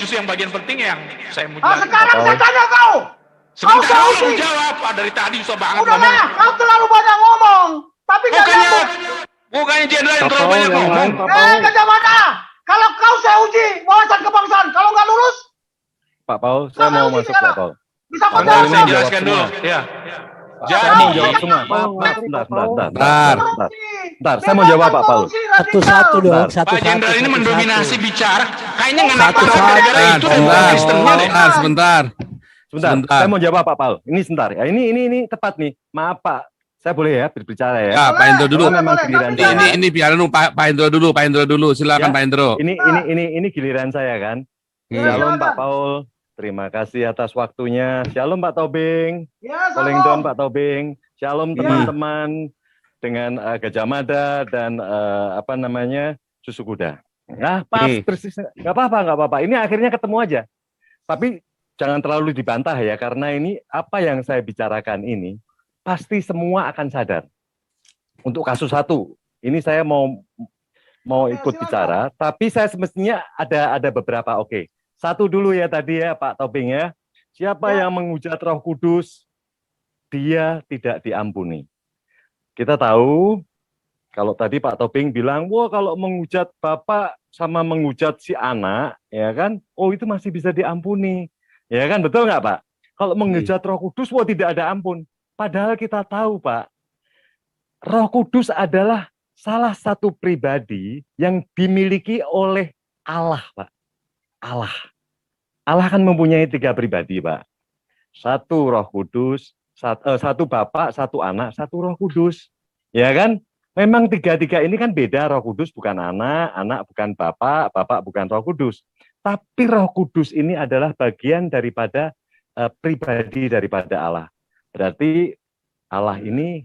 justru yang bagian penting yang saya mau Ah, jelasin. sekarang saya tanya kau. Sebentar Kau dulu Uji. jawab, Pak. Dari tadi susah banget Udah ngomong. lah, kau terlalu banyak ngomong. Tapi nggak nyambung. Bukannya jenderal yang Pak terlalu Paul, banyak yang ngomong. lain, Pak Paul. Gajah Mada, kalau kau saya uji wawasan kebangsaan, kalau nggak lulus, Pak Paul, saya mau masuk Pak Paul. bisa kau Sebentar, jawab. saya jelaskan dulu. Ya. Saya mau jawab Jadi, semua. Maaf, bentar. Saya mau Bebas jawab Pak Paul. korupsi radikal. Satu-satu dong, Bentar. satu-satu. Pak Jenderal ini mendominasi bicara. Kayaknya nggak Satu, nakal satu. negara itu dan bukan Kristennya deh. Sebentar. Sebentar. Saya mau jawab Pak Paul. Ini sebentar ya. Ini tepat nih. Maaf Pak. Saya boleh ya berbicara ya. Ya, Pak Hendro dulu. Memang giliran Tapi saya. Ini biarin Pak Hendro dulu. Silakan Ya. Pak Hendro. Ini giliran saya kan. Shalom Pak Paul. Terima kasih atas waktunya. Shalom Pak Tobing. Ya, Kolengdon salam. Pak Tobing. Shalom teman-teman dengan Gajah Mada dan susu kuda. Nah, pas persis nggak apa-apa. Ini akhirnya ketemu aja. Tapi jangan terlalu dibantah ya, karena ini apa yang saya bicarakan ini pasti semua akan sadar. Untuk kasus satu, ini saya mau ikut bicara, tapi saya semestinya ada beberapa. Oke. Satu dulu ya tadi ya Pak Tobing ya. Siapa yang menghujat Roh Kudus, dia tidak diampuni. Kita tahu kalau tadi Pak Tobing bilang, wah kalau menghujat Bapak sama menghujat si anak, ya kan, oh itu masih bisa diampuni. Ya kan, betul nggak Pak? Kalau menghujat Roh Kudus, wah tidak ada ampun. Padahal kita tahu Pak, Roh Kudus adalah salah satu pribadi yang dimiliki oleh Allah Pak. Allah kan mempunyai 3 pribadi Pak. Satu Roh Kudus, satu Bapa, satu Anak, satu Roh Kudus. Ya kan? Memang 3 ini kan beda. Roh Kudus bukan anak, anak bukan bapak, bapak bukan Roh Kudus. Tapi Roh Kudus ini adalah bagian daripada pribadi daripada Allah. Berarti Allah ini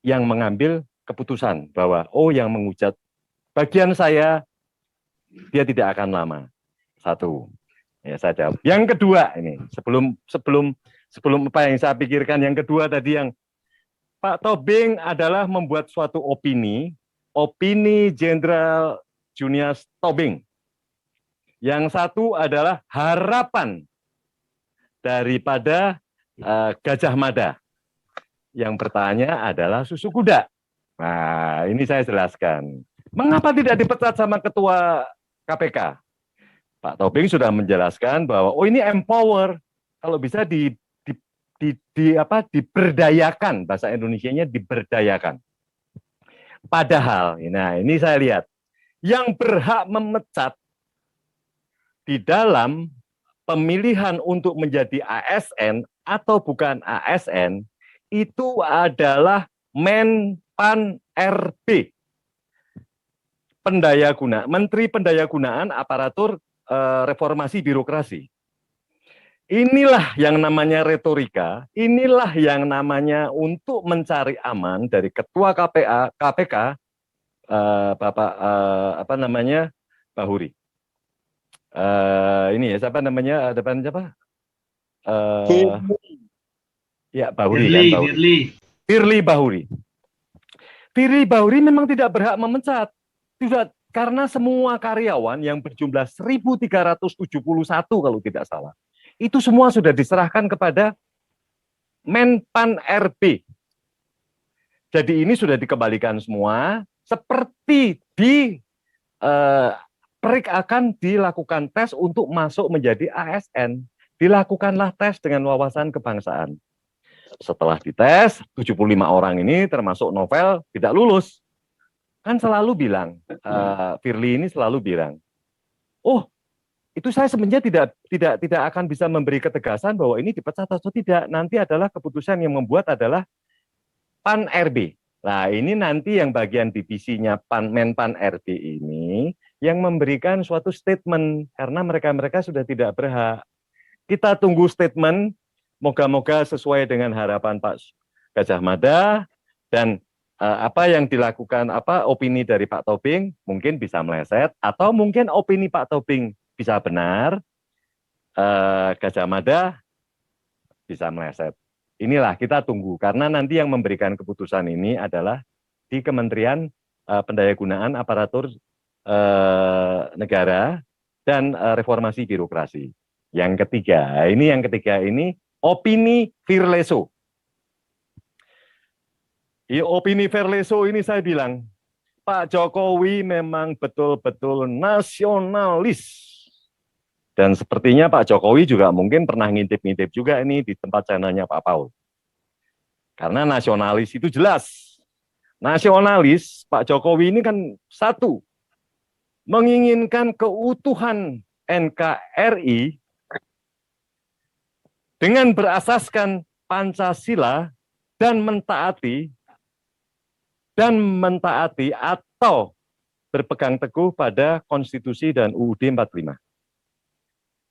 yang mengambil keputusan bahwa yang menghujat bagian saya, dia tidak akan lama. Satu. Ya saya jawab. Yang kedua ini sebelum apa yang saya pikirkan, yang kedua tadi yang Pak Tobing adalah membuat suatu opini Jenderal Junius Tobing. Yang satu adalah harapan daripada Gajah Mada. Yang bertanya adalah susu kuda. Nah, ini saya jelaskan. Mengapa tidak dipecat sama ketua KPK? Pak Tobing sudah menjelaskan bahwa ini empower, kalau bisa diberdayakan, bahasa Indonesianya diberdayakan. Padahal, nah ini saya lihat, yang berhak memecat di dalam pemilihan untuk menjadi ASN atau bukan ASN itu adalah Menpan RB, Menteri Pendayagunaan Aparatur Reformasi Birokrasi. Inilah yang namanya retorika, inilah yang namanya untuk mencari aman dari Ketua KPK, Bapak Bahuri. Ini ya siapa namanya? Depan siapa? Ya Bahuri. Firly Bahuri. Firly Bahuri memang tidak berhak memecat. Tidak, karena semua karyawan yang berjumlah 1.371 kalau tidak salah, itu semua sudah diserahkan kepada Menpan RB. Jadi ini sudah dikembalikan semua, seperti akan dilakukan tes untuk masuk menjadi ASN. Dilakukanlah tes dengan wawasan kebangsaan. Setelah dites, 75 orang ini termasuk Novel tidak lulus. Kan selalu bilang, Firly ini selalu bilang, itu saya sebenarnya tidak akan bisa memberi ketegasan bahwa ini dipecat atau tidak. Nanti adalah keputusan yang membuat adalah Pan RB. Nah ini nanti yang bagian divisinya Menpan RB ini yang memberikan suatu statement karena mereka sudah tidak berhak. Kita tunggu statement, moga-moga sesuai dengan harapan Pak Gajah Mada dan apa yang dilakukan, opini dari Pak Tobing mungkin bisa meleset atau mungkin opini Pak Tobing bisa benar, Gajah Mada bisa meleset. Inilah kita tunggu karena nanti yang memberikan keputusan ini adalah di Kementerian Pendayagunaan Aparatur Negara dan reformasi birokrasi. Yang ketiga ini opini Virleso. Opini Virleso ini saya bilang, Pak Jokowi memang betul-betul nasionalis. Dan sepertinya Pak Jokowi juga mungkin pernah ngintip-ngintip juga ini di tempat channelnya Pak Paul. Karena nasionalis itu jelas. Nasionalis Pak Jokowi ini kan satu, menginginkan keutuhan NKRI dengan berasaskan Pancasila dan mentaati atau berpegang teguh pada konstitusi dan UUD 45.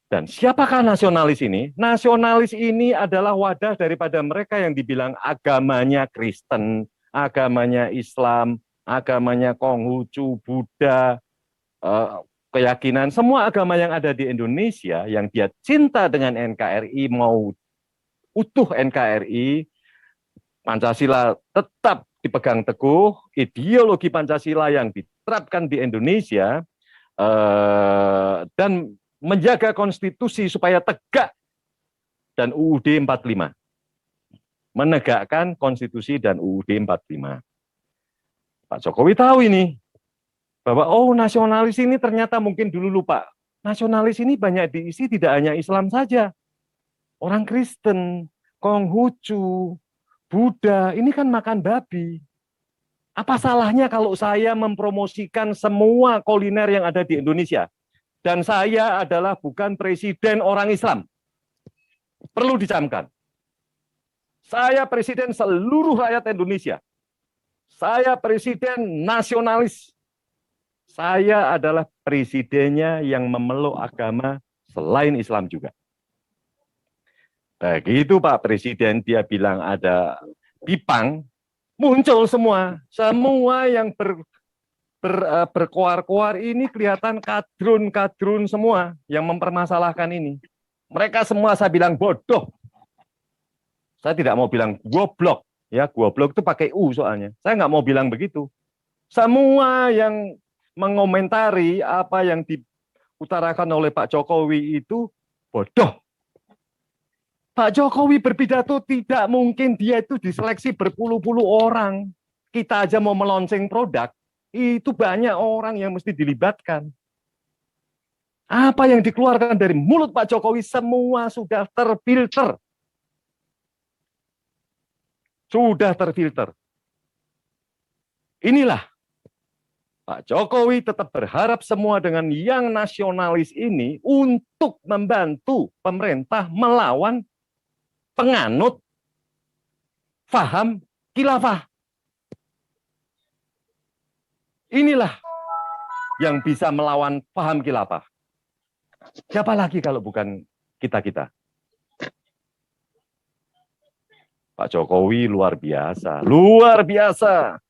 Dan siapakah nasionalis ini? Nasionalis ini adalah wadah daripada mereka yang dibilang agamanya Kristen, agamanya Islam, agamanya Konghucu, Buddha, keyakinan, semua agama yang ada di Indonesia yang dia cinta dengan NKRI, mau utuh NKRI, Pancasila tetap dipegang teguh, ideologi Pancasila yang diterapkan di Indonesia, dan menjaga konstitusi supaya tegak, dan UUD 45. Menegakkan konstitusi dan UUD 45. Pak Jokowi tahu ini, bahwa nasionalis ini ternyata mungkin dulu lupa. Nasionalis ini banyak diisi tidak hanya Islam saja. Orang Kristen, Konghucu, Buddha, ini kan makan babi. Apa salahnya kalau saya mempromosikan semua kuliner yang ada di Indonesia? Dan saya adalah bukan presiden orang Islam. Perlu dicamkan. Saya presiden seluruh rakyat Indonesia. Saya presiden nasionalis. Saya adalah presidennya yang memeluk agama selain Islam juga. Begitu Pak Presiden dia bilang ada Bipang, muncul semua yang berkoar-koar ini kelihatan kadrun semua yang mempermasalahkan ini. Mereka semua saya bilang bodoh. Saya tidak mau bilang goblok, ya goblok itu pakai U soalnya. Saya nggak mau bilang begitu. Semua yang mengomentari apa yang diutarakan oleh Pak Jokowi itu bodoh. Pak Jokowi berpidato tidak mungkin dia itu diseleksi berpuluh-puluh orang. Kita aja mau meluncing produk, itu banyak orang yang mesti dilibatkan. Apa yang dikeluarkan dari mulut Pak Jokowi semua sudah terfilter. Sudah terfilter. Inilah Pak Jokowi tetap berharap semua dengan yang nasionalis ini untuk membantu pemerintah melawan penganut faham khilafah. Inilah yang bisa melawan paham khilafah. Siapa lagi kalau bukan kita-kita? Pak Jokowi luar biasa, luar biasa.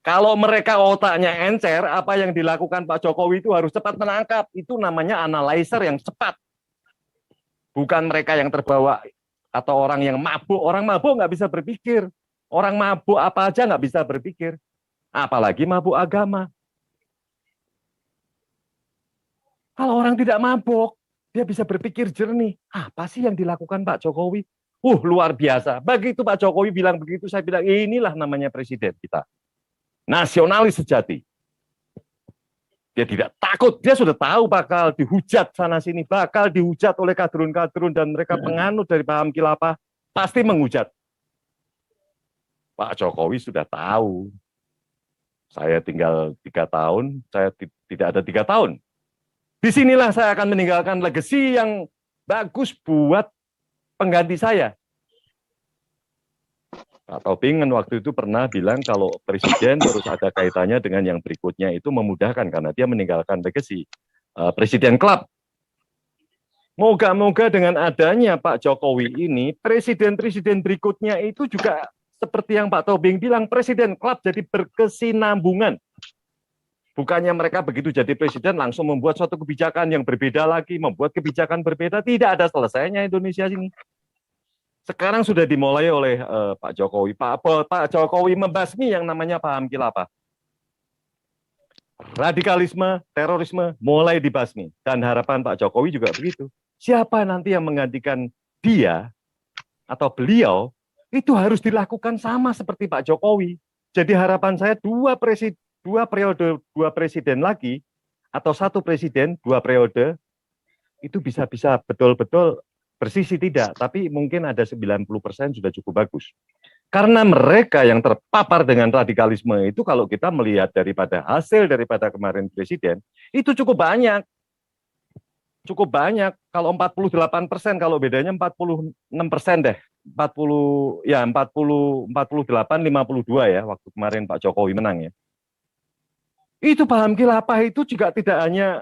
Kalau mereka otaknya encer, apa yang dilakukan Pak Jokowi itu harus cepat menangkap. Itu namanya analyzer yang cepat. Bukan mereka yang terbawa atau orang yang mabuk. Orang mabuk nggak bisa berpikir. Orang mabuk apa aja nggak bisa berpikir. Apalagi mabuk agama. Kalau orang tidak mabuk, dia bisa berpikir jernih. Apa sih yang dilakukan Pak Jokowi? Luar biasa. Begitu Pak Jokowi bilang begitu, saya bilang inilah namanya presiden kita. Nasionalis sejati. Dia tidak takut, dia sudah tahu bakal dihujat sana-sini, bakal dihujat oleh kadrun-kadrun dan mereka penganut dari paham khilafah, pasti menghujat. Pak Jokowi sudah tahu. Saya tinggal 3 tahun, saya tidak ada 3 tahun. Disinilah saya akan meninggalkan legacy yang bagus buat pengganti saya. Pak Tobing waktu itu pernah bilang kalau presiden terus ada kaitannya dengan yang berikutnya itu memudahkan karena dia meninggalkan legacy Presiden Club. Moga-moga dengan adanya Pak Jokowi ini, presiden-presiden berikutnya itu juga seperti yang Pak Tobing bilang, Presiden Club jadi berkesinambungan. Bukannya mereka begitu jadi presiden langsung membuat suatu kebijakan yang berbeda lagi, membuat kebijakan berbeda, tidak ada selesainya Indonesia ini. Sekarang sudah dimulai oleh Pak Jokowi. Pak Jokowi membasmi yang namanya paham khilafah. radikalisme, terorisme mulai dibasmi. Dan harapan Pak Jokowi juga begitu. Siapa nanti yang menggantikan dia atau beliau, itu harus dilakukan sama seperti Pak Jokowi. Jadi harapan saya dua periode, dua presiden lagi, atau satu presiden, dua periode, itu bisa betul-betul bersisi tidak, tapi mungkin ada 90% sudah cukup bagus. Karena mereka yang terpapar dengan radikalisme itu kalau kita melihat daripada hasil daripada kemarin presiden, itu cukup banyak. Cukup banyak, kalau 48%, kalau bedanya 46% deh. 48, 52 ya, waktu kemarin Pak Jokowi menang ya. Itu paham khilafah itu juga tidak hanya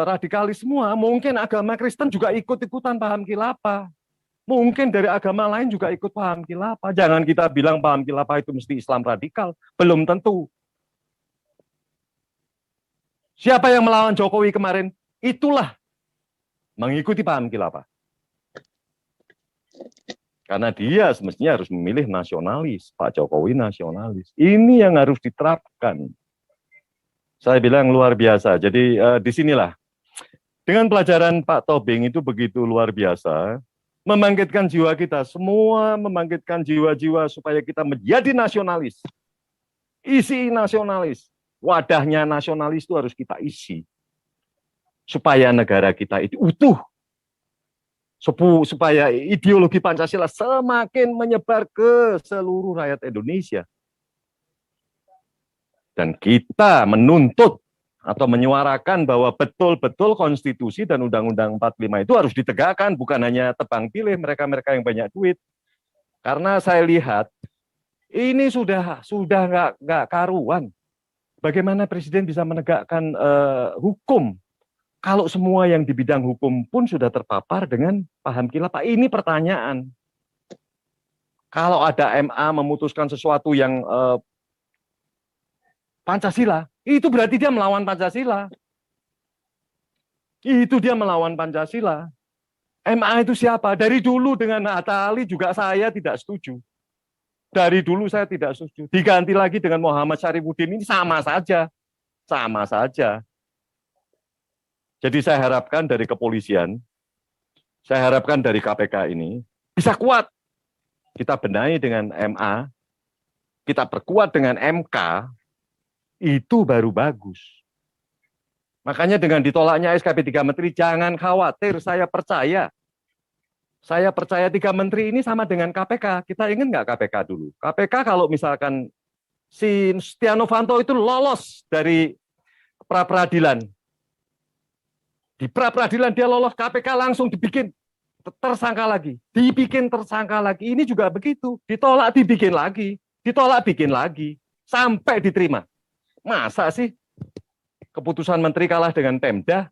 radikalis semua, mungkin agama Kristen juga ikut-ikutan paham khilafah. Mungkin dari agama lain juga ikut paham khilafah. Jangan kita bilang paham khilafah itu mesti Islam radikal, belum tentu. Siapa yang melawan Jokowi kemarin? Itulah mengikuti paham khilafah. Karena dia semestinya harus memilih nasionalis, Pak Jokowi nasionalis. Ini yang harus diterapkan. Saya bilang luar biasa. Jadi disinilah dengan pelajaran Pak Tobing itu begitu luar biasa, membangkitkan jiwa kita, semua membangkitkan jiwa-jiwa supaya kita menjadi nasionalis. Isi nasionalis, wadahnya nasionalis itu harus kita isi. Supaya negara kita itu utuh. Supaya ideologi Pancasila semakin menyebar ke seluruh rakyat Indonesia. Dan kita menuntut atau menyuarakan bahwa betul-betul konstitusi dan Undang-Undang 45 itu harus ditegakkan, bukan hanya tebang pilih mereka-mereka yang banyak duit. Karena saya lihat ini sudah nggak karuan. Bagaimana Presiden bisa menegakkan hukum kalau semua yang di bidang hukum pun sudah terpapar dengan paham khilafah? Ini pertanyaan. Kalau ada MA memutuskan sesuatu yang Pancasila, itu berarti dia melawan Pancasila. Itu dia melawan Pancasila. MA itu siapa? Dari dulu dengan Hatta Ali juga saya tidak setuju. Dari dulu saya tidak setuju. Diganti lagi dengan Muhammad Syarifuddin, ini sama saja. Sama saja. Jadi saya harapkan dari kepolisian, saya harapkan dari KPK ini bisa kuat. Kita benahi dengan MA, kita perkuat dengan MK, itu baru bagus. Makanya dengan ditolaknya SKP 3 Menteri, jangan khawatir, saya percaya. Saya percaya 3 Menteri ini sama dengan KPK. Kita ingin nggak KPK dulu? KPK kalau misalkan si Setia Novanto itu lolos dari pra-peradilan, di pra-peradilan dia lolos, KPK langsung dibikin tersangka lagi. Dibikin tersangka lagi. Ini juga begitu. Ditolak, dibikin lagi. Ditolak, bikin lagi. Sampai diterima. Masa sih keputusan menteri kalah dengan Pemda?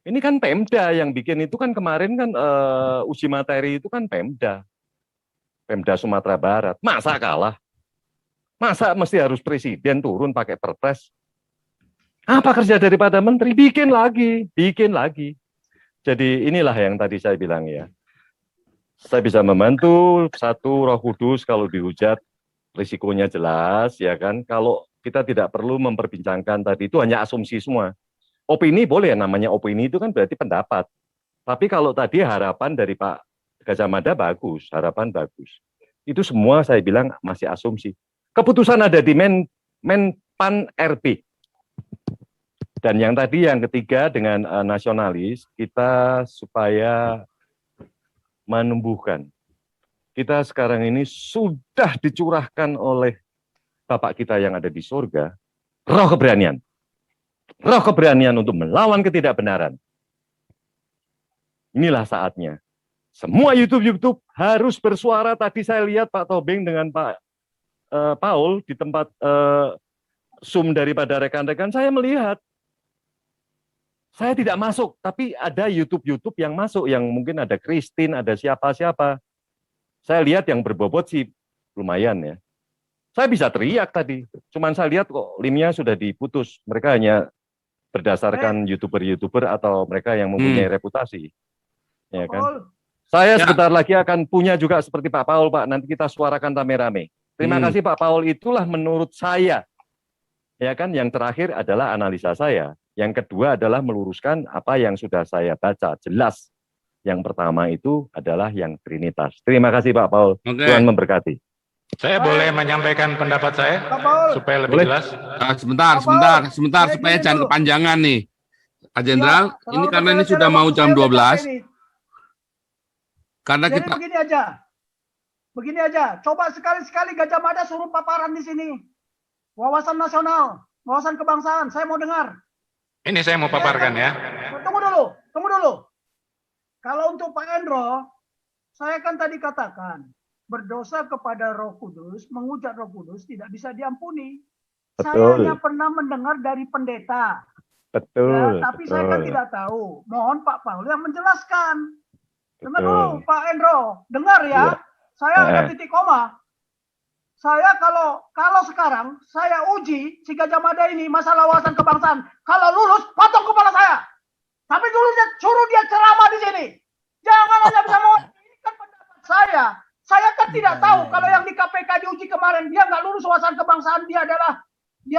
Ini kan Pemda yang bikin itu kan kemarin kan uji materi itu kan Pemda. Pemda Sumatera Barat. Masa kalah? Masa mesti harus presiden turun pakai perpres? Apa kerja daripada menteri? Bikin lagi, bikin lagi. Jadi inilah yang tadi saya bilang ya. Saya bisa membantu, satu Roh Kudus kalau dihujat, risikonya jelas ya kan. Kalau kita tidak perlu memperbincangkan tadi, itu hanya asumsi semua. Opini boleh, namanya opini itu kan berarti pendapat. Tapi kalau tadi harapan dari Pak Gajah Mada bagus, harapan bagus. Itu semua saya bilang masih asumsi. Keputusan ada di Menpan RB. Dan yang tadi yang ketiga dengan nasionalis, kita supaya menumbuhkan. Kita sekarang ini sudah dicurahkan oleh Bapak kita yang ada di surga, roh keberanian. Roh keberanian untuk melawan ketidakbenaran. Inilah saatnya. Semua YouTube harus bersuara. Tadi saya lihat Pak Tobing dengan Pak Paul di tempat Zoom daripada rekan-rekan, saya melihat. Saya tidak masuk, tapi ada YouTube yang masuk, yang mungkin ada Christine, ada siapa-siapa. Saya lihat yang berbobot sih lumayan ya. Saya bisa teriak tadi, cuman saya lihat kok linknya sudah diputus. Mereka hanya berdasarkan YouTuber atau mereka yang mempunyai reputasi. Ya kan? Saya sebentar lagi akan punya juga seperti Pak Paul, Pak. Nanti kita suarakan rame-rame. Terima kasih Pak Paul, itulah menurut saya Ya kan, yang terakhir adalah analisa saya. Yang kedua adalah meluruskan apa yang sudah saya baca jelas. Yang pertama itu adalah yang Trinitas. Terima kasih Pak Paul. Oke. Tuhan memberkati. Saya boleh menyampaikan pendapat saya Pak Paul. supaya lebih Boleh. jelas. Sebentar Saya supaya gini jangan dulu. kepanjangan nih. Pak Jenderal, Ya, ini terlalu karena ini bertele-tele sudah mau waktu jam saya udah 12, capek nih. karena Jadi kita begini aja. Coba sekali-sekali Gajah Mada suruh paparan di sini. Wawasan nasional, wawasan kebangsaan. Saya mau dengar. Ini saya mau paparkan ya. Tunggu dulu. Kalau untuk Pak Endro, saya kan tadi katakan berdosa kepada Roh Kudus, menghujat Roh Kudus tidak bisa diampuni. Saya Betul. hanya pernah mendengar dari pendeta. Betul. Ya, tapi saya kan tidak tahu. Mohon Pak Paul yang menjelaskan. Dengar dulu Pak Endro, dengar ya. Iya. Saya ada titik koma. Saya kalau sekarang saya uji si Gajah Mada ini masalah wawasan kebangsaan. Kalau lulus, potong kepala saya. Tapi dulu suruh dia ceramah di sini. Jangan hanya bisa mau ini kan pendapat saya. Saya kan tidak tahu kalau yang di KPK diuji kemarin dia nggak lulus wawasan kebangsaan, dia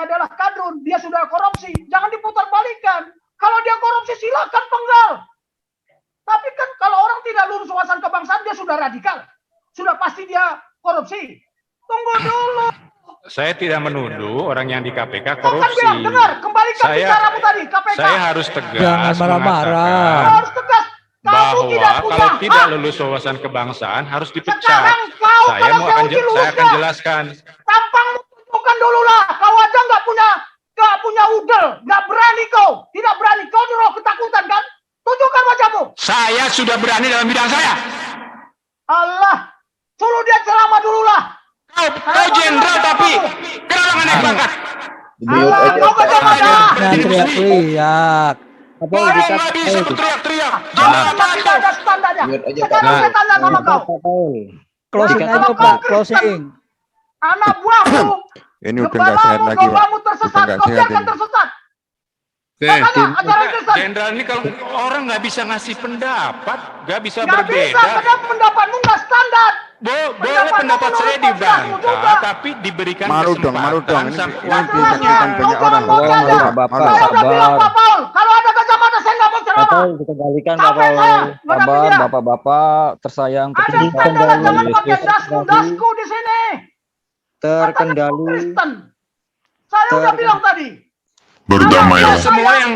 adalah kadrun, dia sudah korupsi. Jangan diputar-balikan. Kalau dia korupsi silakan penggal. Tapi kan kalau orang tidak lulus wawasan kebangsaan dia sudah radikal. Sudah pasti dia korupsi. Tunggu dulu. Saya tidak menuduh orang yang di KPK Kau kan korupsi. bilang, dengar, kembalikan bicaramu tadi, KPK. Saya harus tegas Jangan marah-marah. mengatakan Harus tegas. Kamu bahwa tidak punya kalau tidak hak. lulus wawasan kebangsaan harus dipecat. Sekarang kau Saya kalau mau saya akan uji lulus saya akan nggak? jelaskan. Tampangmu tunjukkan dulu lah. Kau aja nggak punya udel, nggak berani kau, tidak berani. Kau dulu ketakutan kan? Tunjukkan wajahmu. Saya sudah berani dalam bidang saya. Allah, suruh dia ceramah dulu lah. Kau jenderal tapi kenapa nggak naik pangkat? Allah, kau Gajah Mada. Jangan teriak-teriak. Apa Kau kita nggak bisa berteriak-teriak. Kau tidak ada standarnya. Sekarang saya tanya sama kau. closing Kalau aja kau Pak, Kristen, closing. anak buahmu, Ini udah nggak sehat lagi, Pak. gembalamu tersesat, Udah nggak kau sehat biarkan ini. tersesat. Oke. Tanya ajaran Kristen. Jenderal ini kalau orang nggak bisa ngasih pendapat, nggak bisa Nggak bisa, berbeda. karena pendapatnya nggak standar. Boleh pendapat saya dibantah, tapi diberikan Malu dong, malu dong. kesempatan Ini waktu. disaksikan banyak orang. Kau jangan Malu, mau Pak. Bapak, Malu. Saya udah bilang sabar. Pak Paul, kalau ada Gajah Mada saya nggak mau ceramah. Bapak dikembalikan Capek Bapak. saya, ngadapin Sabar dia. Bapak-bapak tersayang Ada standar, jangan pakai dasku di sini. terkendali. Kristen. Saya udah bilang tadi. Ya, semua yang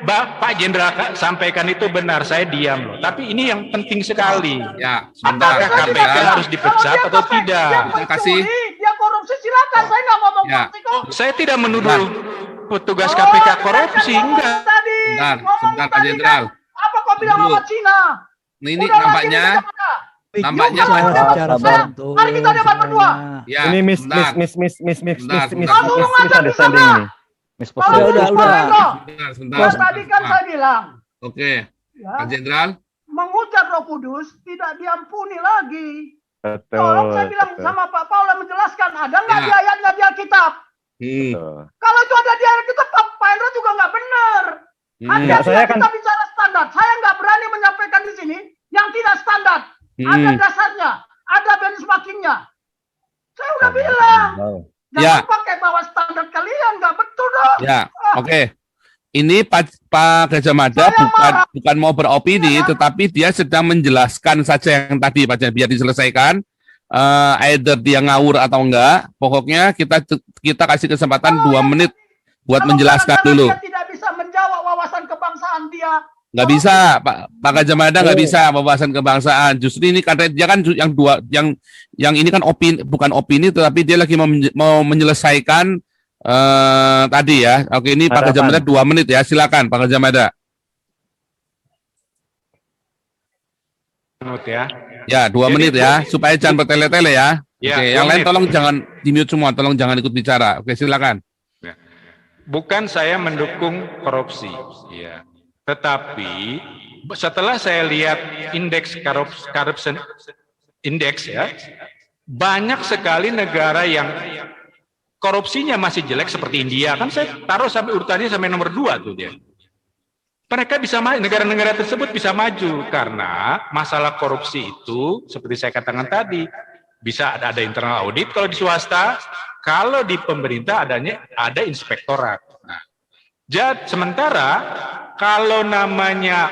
Pak Jenderal sampaikan itu benar, saya diam loh. Tapi ini yang penting sekali. Ya, sebentar. Apakah KPK harus dipecat atau tidak? Terima kasih. Dia korupsi silakan, saya nggak ngomong Ya. korupsi kok. Saya tidak menuduh petugas KPK korupsi, enggak. Tadi, Sebentar, ngomong sebentar, Pak tadi Jenderal. kan, apa kau bilang Dulu. sama Cina? Ini Udah lagi nampaknya di Gajah Mada. nampaknya Yuk, Pak- Cara Saya- bantu. mari kita debat berdua. ya, Ini sebentar. misunderstanding ini. Kalau Udah. Sebentar. Tadi kan saya bilang, Oke, ya, Pak Jenderal. mengucap Roh Kudus tidak diampuni lagi. Betul. Tolong saya bilang betul. sama Pak Paul menjelaskan, ada nggak Ya. di ayatnya di Alkitab? Betul. Kalau itu ada di Alkitab, Pak Hendra juga nggak benar. Hanya saya kita kan- bicara standar. Saya nggak berani menyampaikan di sini yang tidak standar. Ada dasarnya, ada benchmarkingnya. Saya udah bilang, jangan Ya. pakai bawa standar kalian, nggak betul dong. Ya, oke. Ini Pak Gajah Mada Saya bukan mau beropini, Ya. tetapi dia sedang menjelaskan saja yang tadi, Pak Jenderal, biar diselesaikan. Either dia ngawur atau enggak, pokoknya kita kasih kesempatan 2 menit buat Kalau menjelaskan kadang-kadang dulu. Dia tidak bisa menjawab wawasan kebangsaan dia. Nggak bisa, Pak Gajah Mada nggak bisa wawasan kebangsaan. Justru ini karena dia kan yang ini kan bukan opini, tetapi dia lagi mau menyelesaikan tadi ya. Oke, ini Pak Gajah Mada 2 menit ya, silakan Pak Gajah Mada. Menurut ya. Ya, 2 Jadi, menit ya, supaya jangan bertele-tele ya. Ya, Oke, 2 yang lain menit. tolong jangan di-mute semua, tolong jangan ikut bicara. Oke, silakan. Bukan saya mendukung korupsi, ya. Tetapi setelah saya lihat indeks corruption index ya, banyak sekali negara yang korupsinya masih jelek seperti India. Kan saya taruh sampai urutannya sampai nomor 2 tuh dia. Mereka bisa negara-negara tersebut bisa maju karena masalah korupsi itu seperti saya katakan tadi bisa ada internal audit kalau di swasta, kalau di pemerintah ada inspektorat. Nah, sementara kalau namanya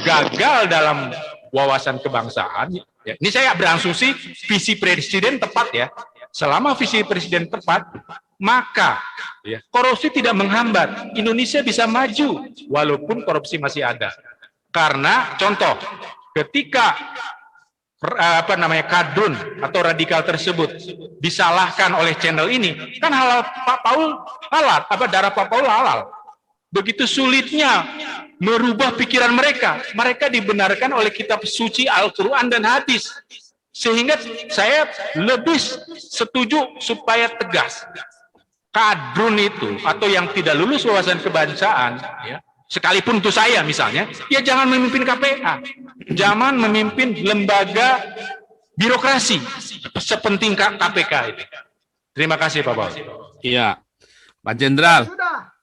gagal dalam wawasan kebangsaan, ya, ini saya berasumsi visi presiden tepat ya. Selama visi presiden tepat, maka ya, korupsi tidak menghambat. Indonesia bisa maju walaupun korupsi masih ada. Karena contoh, ketika kadrun atau radikal tersebut disalahkan oleh channel ini, kan halal Pak Paul halal, darah Pak Paul halal. Begitu sulitnya merubah pikiran mereka dibenarkan oleh kitab suci Al-Quran dan hadis. Sehingga saya lebih setuju supaya tegas. Kadrun itu atau yang tidak lulus wawasan kebangsaan, ya, sekalipun itu saya misalnya, ya jangan memimpin KPK, jangan memimpin lembaga birokrasi sepenting KPK itu. Terima kasih Pak Paul. Iya, Pak Jenderal.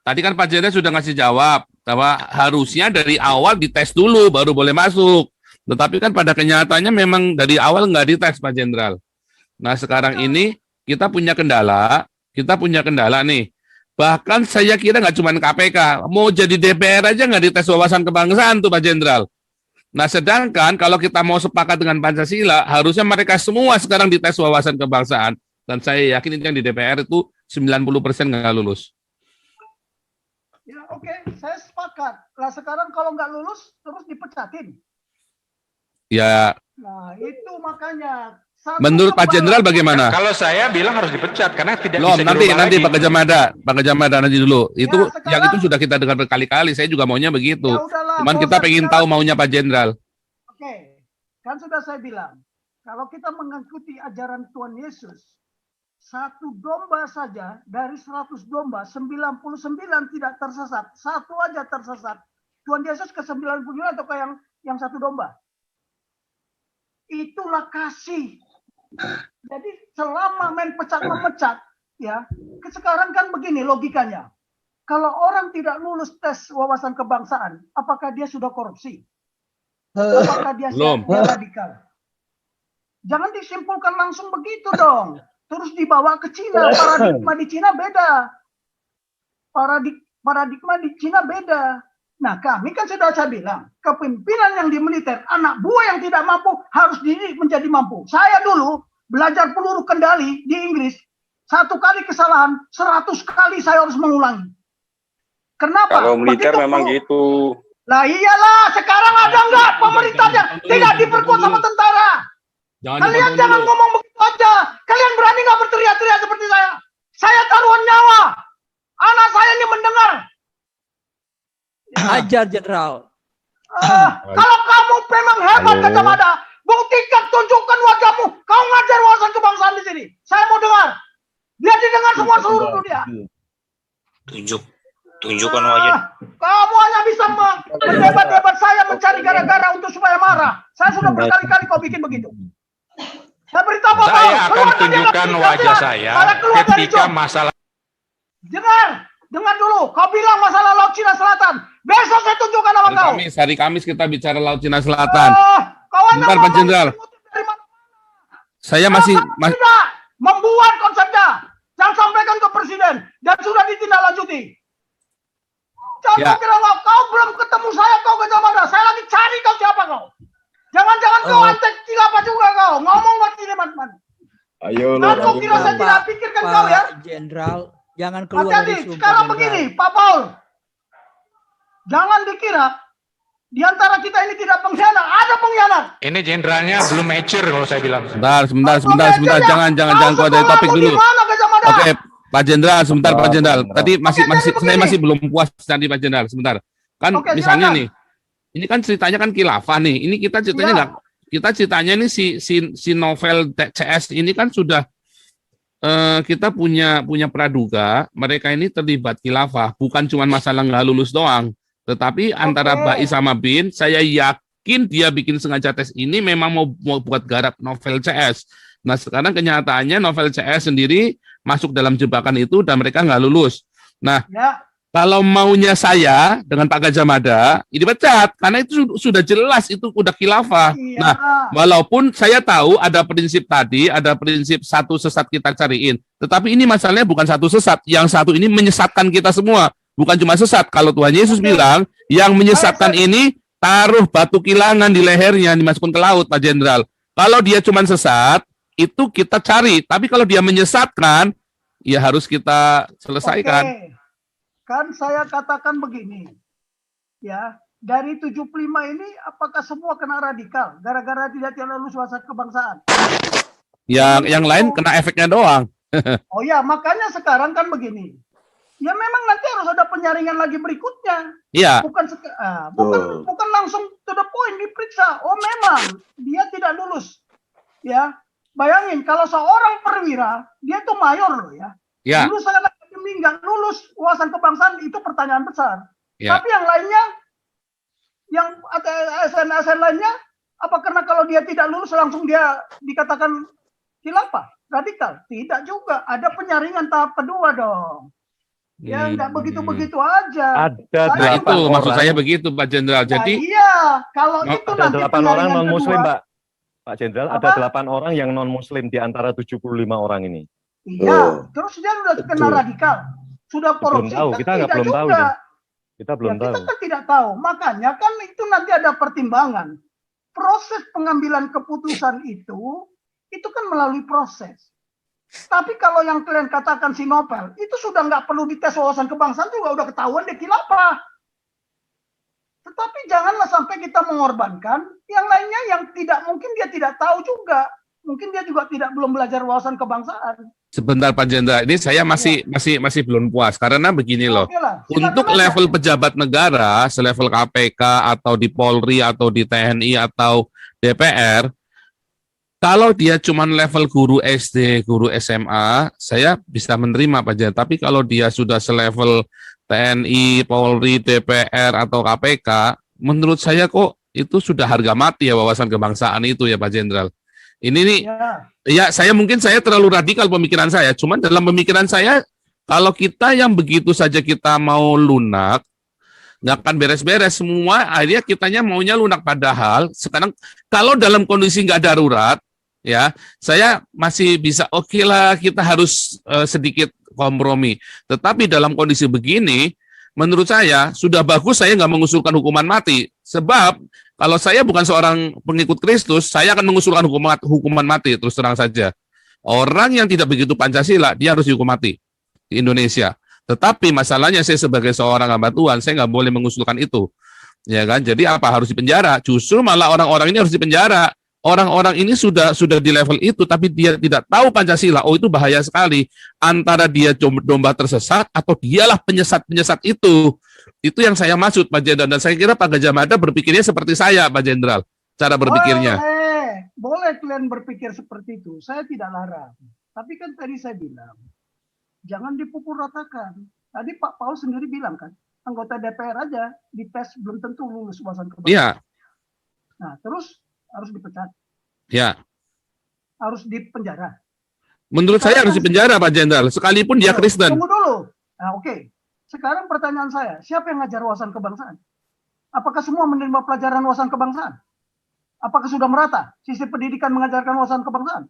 Tadi kan Pak Jenderal sudah ngasih jawab bahwa harusnya dari awal dites dulu baru boleh masuk. Tetapi kan pada kenyataannya memang dari awal nggak dites Pak Jenderal. Nah sekarang ini kita punya kendala nih. Bahkan saya kira nggak cuma KPK, mau jadi DPR aja nggak dites wawasan kebangsaan tuh Pak Jenderal. Nah sedangkan kalau kita mau sepakat dengan Pancasila, harusnya mereka semua sekarang dites wawasan kebangsaan. Dan saya yakin yang di DPR itu 90% nggak lulus. Ya oke, saya sepakat. Nah sekarang kalau nggak lulus terus dipecatin. Ya. Nah itu makanya. Menurut Pak Jenderal bagaimana? Kalau saya bilang harus dipecat karena tidak Loh, bisa nanti lagi. Pak Gajamada nanti dulu. Itu sekarang, yang itu sudah kita dengar berkali-kali. Saya juga maunya begitu. Ya udahlah, Cuman kita pengen tahu maunya Pak Jenderal. Oke, kan sudah saya bilang, kalau kita mengikuti ajaran Tuhan Yesus, satu domba saja dari 100 domba, 99 tidak tersesat, satu aja tersesat. Tuhan Yesus ke 99 atau ke yang satu domba. Itulah kasih. Jadi selama main pecat-memecat, ya, sekarang kan begini logikanya. Kalau orang tidak lulus tes wawasan kebangsaan, apakah dia sudah korupsi? Apakah dia radikal? Jangan disimpulkan langsung begitu dong. Terus dibawa ke Cina, paradigma di Cina beda. Paradigma di Cina beda. Nah, kami kan sudah saya bilang, kepemimpinan yang di militer, anak buah yang tidak mampu harus dididik menjadi mampu. Saya dulu belajar peluru kendali di Inggris, satu kali kesalahan, 100 kali saya harus mengulangi. Kenapa? Kalau militer begitu memang gitu. Lah iyalah, sekarang ada nggak pemerintahnya tidak diperkuat sama tentara? Kalian jangan ngomong begitu aja. Kalian berani nggak berteriak-teriak seperti saya? Saya taruhan nyawa. Anak saya ini mendengar. Ajar Jenderal. Kalau kamu memang hebat Gajah, buktikan, tunjukkan wajahmu. Kau ngajar wawasan kebangsaan di sini. Saya mau dengar. Dia didengar semua seluruh dunia. Tunjukkan wajah. Kamu hanya bisa mendebat-debat saya mencari gara-gara untuk supaya marah. Saya sudah berkali-kali kau bikin begitu. Saya beritahu Saya akan tunjukkan wajah saya ketika masalah. Dengar dulu. Kau bilang masalah Laut Cina Selatan. Besok saya tunjukkan sama kau. Hari Kamis kita bicara Laut Cina Selatan. Bentar Pak Jenderal. Saya masih tidak membuat konsepnya dan sampaikan ke presiden dan sudah ditindaklanjuti. Jangan kira kau belum ketemu saya, kau Gajah Mada. Saya lagi cari kau siapa kau. Jangan kau antek kilapa juga kau. Ngomong lagi teman-teman. Ayo lu. Kau kira saya tidak pikirkan kau ya? Jenderal, jangan keluar dari sumpah. Sekarang begini, Pak Paul. Jangan dikira di antara kita ini tidak pengkhianat. Ada pengkhianat. Ini jenderalnya belum mature kalau saya bilang. Sebentar. Jangan keluar dari topik dulu. Oke, Pak Jenderal, sebentar Pak Jenderal. Tadi saya masih belum puas tadi Pak Jenderal. Sebentar. Kan misalnya nih, ini kan ceritanya kan khilafah nih. Ini kita ceritanya enggak. Kita ceritanya ini si novel CS ini kan sudah kita punya praduga mereka ini terlibat khilafah, bukan cuma masalah nggak lulus doang, tetapi antara Bai sama Bin, saya yakin dia bikin sengaja tes ini memang mau buat garap novel CS. Nah sekarang kenyataannya novel CS sendiri masuk dalam jebakan itu dan mereka nggak lulus. Nah Kalau maunya saya dengan Pak Gajah Mada, ini dipecat karena itu sudah jelas itu udah khilafah. Iya. Nah, walaupun saya tahu ada prinsip tadi, ada prinsip satu sesat kita cariin, tetapi ini masalahnya bukan satu sesat, yang satu ini menyesatkan kita semua, bukan cuma sesat. Kalau Tuhan Yesus bilang yang menyesatkan ini taruh batu kilangan di lehernya, dimasukkan ke laut, Pak Jenderal. Kalau dia cuma sesat, itu kita cari, tapi kalau dia menyesatkan, ya harus kita selesaikan. Oke. Kan saya katakan begini, ya, dari 75 ini apakah semua kena radikal gara-gara tidak lulus wawasan kebangsaan? Yang lain kena efeknya doang. Oh ya, makanya sekarang kan begini. Ya memang nanti harus ada penyaringan lagi berikutnya. Iya. Bukan langsung to the point diperiksa. Oh memang dia tidak lulus. Ya, bayangin kalau seorang perwira, dia itu mayor loh ya. Ya. Lulus akademi nggak lulus wawasan kebangsaan itu pertanyaan besar. Ya. Tapi yang lainnya, yang ASN lainnya, apa karena kalau dia tidak lulus langsung dia dikatakan khilafah, radikal? Tidak juga. Ada penyaringan tahap kedua dong. Ya nggak begitu-begitu aja. Ada Nah, itu 8 maksud orang. saya begitu, Pak Jenderal. Nah, Jadi iya, kalau itu Ada nanti 8 orang penyaringan non-muslim, kedua. Pak Jenderal. Ada Apa? 8 orang yang non-muslim di antara 75 orang ini. Iya, terus dia sudah kena radikal, sudah Belum korupsi. tahu, kan kita nggak tidak belum tahu juga. nih. Kita belum Kita tahu. kan tidak tahu. Makanya kan itu nanti ada pertimbangan. Proses pengambilan keputusan itu kan melalui proses. Tapi kalau yang kalian katakan si Nopel, itu sudah nggak perlu dites wawasan kebangsaan juga udah ketahuan dia khilafah. Tetapi janganlah sampai kita mengorbankan yang lainnya yang tidak mungkin dia tidak tahu juga. Mungkin dia juga belum belajar wawasan kebangsaan. sebentar Pak Jenderal, ini saya masih belum puas karena begini loh. Oke lah, Untuk silakan aja. level pejabat negara, selevel KPK atau di Polri atau di TNI atau DPR, kalau dia cuma level guru SD, guru SMA, saya bisa menerima Pak Jenderal. Tapi kalau dia sudah selevel TNI, Polri, DPR atau KPK, menurut saya kok itu sudah harga mati ya wawasan kebangsaan itu ya Pak Jenderal. Ini nih, Ya. ya saya terlalu radikal pemikiran saya. Cuman dalam pemikiran saya, kalau kita yang begitu saja kita mau lunak, nggak akan beres-beres semua. Akhirnya kitanya maunya lunak, padahal sekarang kalau dalam kondisi nggak darurat, ya saya masih bisa oke lah, kita harus sedikit kompromi. Tetapi dalam kondisi begini, menurut saya sudah bagus saya nggak mengusulkan hukuman mati. Sebab kalau saya bukan seorang pengikut Kristus, saya akan mengusulkan hukuman mati, terus terang saja. Orang yang tidak begitu Pancasila, dia harus dihukum mati di Indonesia. Tetapi masalahnya saya sebagai seorang hamba Tuhan, saya nggak boleh mengusulkan itu. Ya kan? Jadi apa harus dipenjara? Justru malah orang-orang ini harus dipenjara. Orang-orang ini sudah di level itu, tapi dia tidak tahu Pancasila. Oh, itu bahaya sekali. Antara dia domba tersesat atau dialah penyesat-penyesat itu. Itu yang saya maksud, Pak Jenderal. Dan saya kira Pak Gajah Mada berpikirnya seperti saya, Pak Jenderal. Cara berpikirnya. Boleh kalian berpikir seperti itu. Saya tidak larang. Tapi kan tadi saya bilang, jangan dipukul ratakan. Tadi Pak Paul sendiri bilang kan, anggota DPR aja dites belum tentu lulus wawasan kebangsaan. Iya. Nah, terus harus dipecat. Ya. Harus dipenjara. Menurut saya harus dipenjara, Pak Jenderal. Sekalipun dia Kristen. Tunggu dulu. Nah, oke. Sekarang pertanyaan saya, siapa yang ngajar wawasan kebangsaan? Apakah semua menerima pelajaran wawasan kebangsaan? Apakah sudah merata sistem pendidikan mengajarkan wawasan kebangsaan?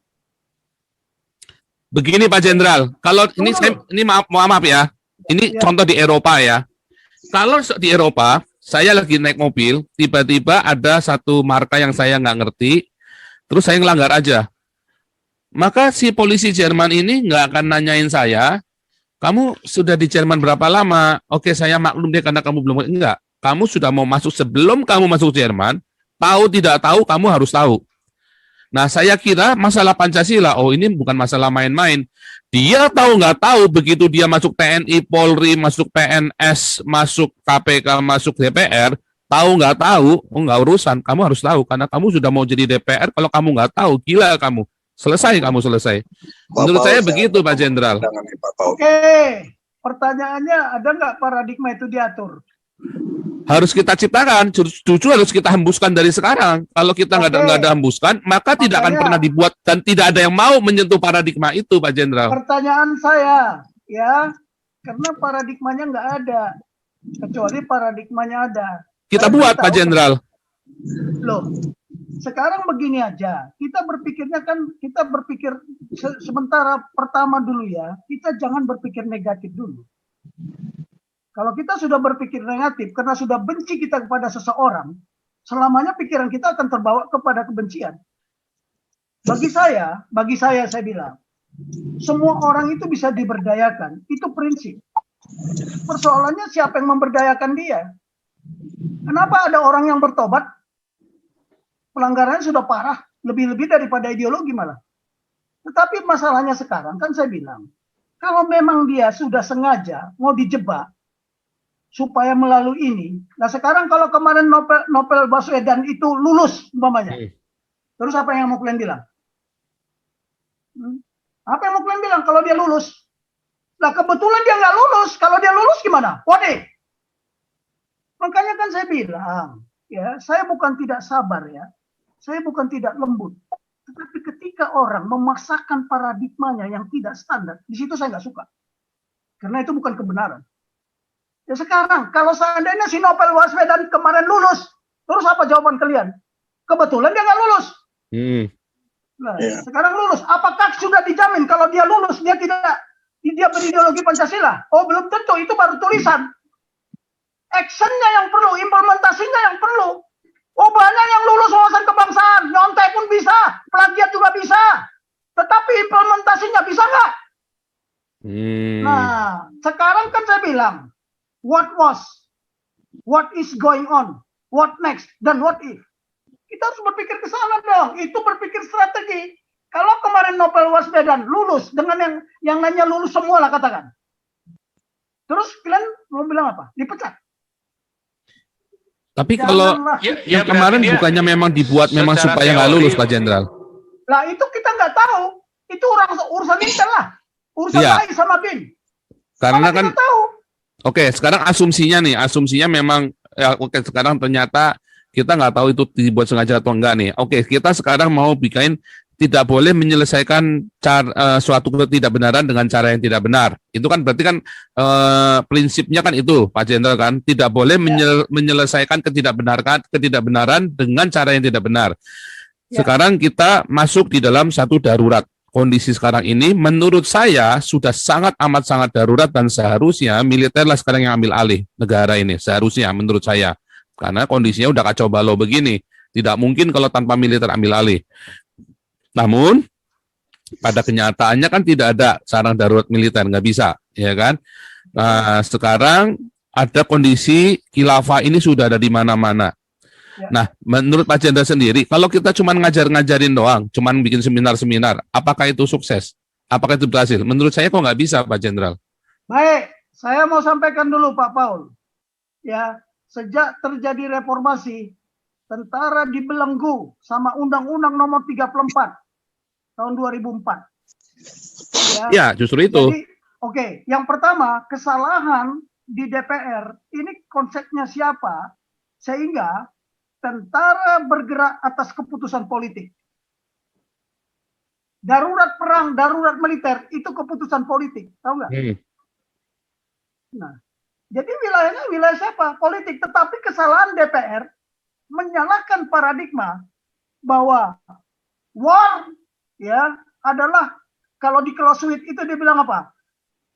Begini Pak Jenderal, kalau ini maaf ya. Ini Ya. contoh di Eropa ya. Kalau di Eropa, saya lagi naik mobil, tiba-tiba ada satu marka yang saya nggak ngerti, terus saya ngelanggar aja. Maka si polisi Jerman ini nggak akan nanyain saya, kamu sudah di Jerman berapa lama? Oke, saya maklum deh karena kamu belum. Enggak, kamu sudah mau masuk, sebelum kamu masuk Jerman, tahu tidak tahu, kamu harus tahu. Nah, saya kira masalah Pancasila, oh ini bukan masalah main-main. Dia tahu nggak tahu, begitu dia masuk TNI, Polri, masuk PNS, masuk KPK, masuk DPR, tahu nggak tahu, oh nggak urusan, kamu harus tahu. Karena kamu sudah mau jadi DPR, kalau kamu nggak tahu, gila kamu. Selesai. Menurut saya begitu, Pak Jenderal. Oke, pertanyaannya ada nggak paradigma itu diatur? Harus kita ciptakan, justru harus kita hembuskan dari sekarang. Kalau kita nggak ada hembuskan, maka tidak akan pernah dibuat dan tidak ada yang mau menyentuh paradigma itu, Pak Jenderal. Pertanyaan saya, ya, Karena paradigmanya nggak ada. Kecuali paradigmanya ada. Kita Saya buat tahu, Pak Jenderal. Loh, sekarang begini aja. Kita berpikir sementara pertama dulu ya. Kita jangan berpikir negatif dulu. Kalau kita sudah berpikir negatif karena sudah benci kita kepada seseorang, selamanya pikiran kita akan terbawa kepada kebencian. Bagi saya bilang, semua orang itu bisa diberdayakan. Itu prinsip. Persoalannya siapa yang memberdayakan dia? Kenapa ada orang yang bertobat? Pelanggarannya sudah parah, lebih-lebih daripada ideologi malah. Tetapi masalahnya sekarang kan saya bilang, kalau memang dia sudah sengaja mau dijebak supaya melalui ini. Nah sekarang kalau kemarin Novel Baswedan itu lulus umpamanya. Terus apa yang mau kalian bilang? Apa yang mau kalian bilang kalau dia lulus? Nah kebetulan dia nggak lulus. Kalau dia lulus gimana? Waduh. Makanya kan saya bilang, ya saya bukan tidak sabar ya. Saya bukan tidak lembut. Tetapi ketika orang memaksakan paradigmanya yang tidak standar, di situ saya nggak suka. Karena itu bukan kebenaran. Ya sekarang, kalau seandainya si Novel Baswedan kemarin lulus, terus apa jawaban kalian? Kebetulan dia nggak lulus. Nah, sekarang lulus. Apakah sudah dijamin kalau dia lulus, dia berideologi Pancasila? Oh, belum tentu. Itu baru tulisan. Actionnya yang perlu, implementasinya yang perlu. Oh, banyak yang lulus wawasan kebangsaan. Nyontek pun bisa, plagiat juga bisa. Tetapi implementasinya bisa nggak? Nah, sekarang kan saya bilang, what was, what is going on, what next, dan what if. Kita harus berpikir ke sana dong. Itu berpikir strategi. Kalau kemarin Novel Baswedan lulus dengan yang lainnya lulus semua lah katakan. Terus kalian mau bilang apa? Dipecat. Tapi kalau yang kemarin bukannya memang dibuat memang supaya nggak lulus Pak Jenderal. Lah itu kita nggak tahu. Itu urusan Intel lah. Urusan lain sama BIN. Karena kan tahu. Oke, sekarang asumsinya memang oke sekarang ternyata kita nggak tahu itu dibuat sengaja atau enggak nih. Oke, kita sekarang mau bikin tidak boleh menyelesaikan suatu ketidakbenaran dengan cara yang tidak benar. Itu kan berarti kan prinsipnya kan itu Pak Jenderal kan tidak boleh menyelesaikan ketidakbenaran dengan cara yang tidak benar. Sekarang kita masuk di dalam satu darurat. Kondisi sekarang ini menurut saya sudah sangat darurat dan seharusnya militerlah sekarang yang ambil alih negara ini. Seharusnya menurut saya. Karena kondisinya udah kacau balau begini. Tidak mungkin kalau tanpa militer ambil alih. Namun pada kenyataannya kan tidak ada sarang darurat militer, nggak bisa, ya kan? Nah, sekarang ada kondisi khilafah ini sudah ada di mana-mana. Nah, menurut Pak Jenderal sendiri, kalau kita cuma ngajarin doang, cuma bikin seminar-seminar, apakah itu sukses? Apakah itu berhasil? Menurut saya kok nggak bisa, Pak Jenderal. Baik, saya mau sampaikan dulu Pak Paul. Ya, sejak terjadi reformasi, tentara dibelenggu sama Undang-Undang Nomor 34 tahun 2004. Ya, justru itu. Jadi, oke, yang pertama kesalahan di DPR ini konsepnya siapa sehingga tentara bergerak atas keputusan politik. Darurat perang, darurat militer itu keputusan politik, tahu nggak? Nah, jadi wilayahnya wilayah siapa? Politik. Tetapi kesalahan DPR menyalahkan paradigma bahwa war ya adalah kalau di Clausewitz itu dia bilang apa?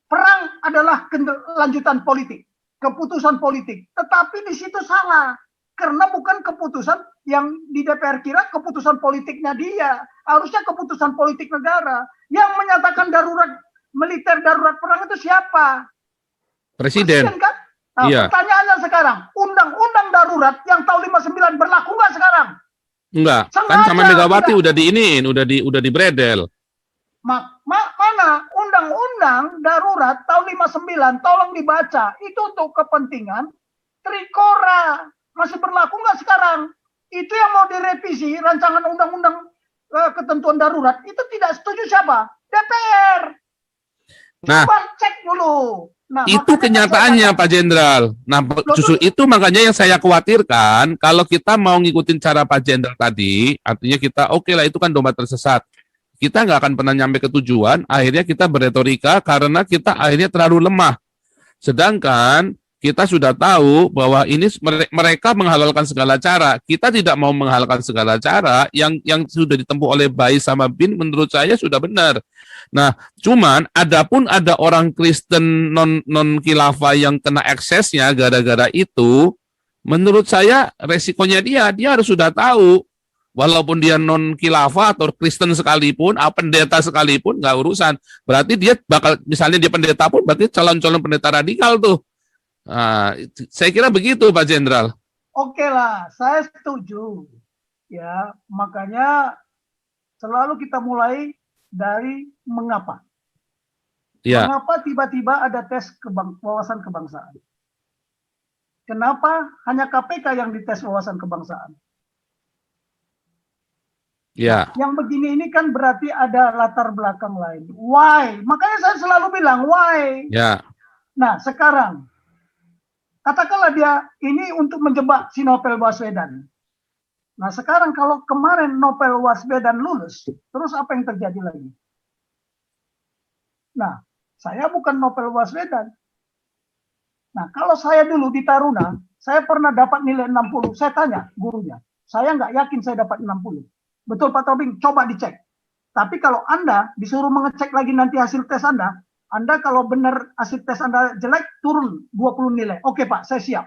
Perang adalah lanjutan politik, keputusan politik. Tetapi di situ salah. Karena bukan keputusan yang di DPR kira keputusan politiknya dia. Harusnya keputusan politik negara. Yang menyatakan darurat militer, darurat perang itu siapa? Presiden kan? Nah, iya. Pertanyaannya sekarang, undang-undang darurat yang tahun 59 berlaku nggak sekarang? Enggak, kan sama Megawati udah diiniin, udah dibredel. Mana undang-undang darurat tahun 59 tolong dibaca. Itu untuk kepentingan Trikora. Masih berlaku nggak sekarang? Itu yang mau direvisi rancangan undang-undang ketentuan darurat. Itu tidak setuju siapa? DPR. Nah, coba cek dulu. Nah, itu kenyataannya Pak Jenderal. Nah, justru itu makanya yang saya khawatirkan kalau kita mau ngikutin cara Pak Jenderal tadi, artinya kita oke lah itu kan domba tersesat. Kita nggak akan pernah nyampe ke tujuan, akhirnya kita berretorika karena kita akhirnya terlalu lemah. Sedangkan kita sudah tahu bahwa ini mereka menghalalkan segala cara. Kita tidak mau menghalalkan segala cara. Yang sudah ditempuh oleh Bai sama Bin menurut saya sudah benar. Nah, cuman adapun ada orang Kristen non khilafah yang kena eksesnya gara-gara itu, menurut saya resikonya dia harus sudah tahu. Walaupun dia non khilafah atau Kristen sekalipun, pendeta sekalipun, nggak urusan. Berarti dia bakal, misalnya dia pendeta pun, berarti calon-calon pendeta radikal tuh. Nah, saya kira begitu Pak Jenderal. Oke lah, saya setuju. Ya, makanya selalu kita mulai dari mengapa. Ya. Mengapa tiba-tiba ada tes wawasan kebangsaan? Kenapa hanya KPK yang dites wawasan kebangsaan? Ya. Yang begini ini kan berarti ada latar belakang lain. Why? Makanya saya selalu bilang why. Ya. Nah, sekarang katakanlah dia ini untuk menjebak si Novel Baswedan. Nah, sekarang kalau kemarin Novel Baswedan lulus, terus apa yang terjadi lagi? Nah, saya bukan Novel Baswedan. Nah, kalau saya dulu di Taruna, saya pernah dapat nilai 60. Saya tanya gurunya, saya nggak yakin saya dapat 60. Betul Pak Tobing, coba dicek. Tapi kalau Anda disuruh mengecek lagi nanti hasil tes Anda kalau benar hasil tes Anda jelek, turun 20 nilai. Oke Pak, saya siap.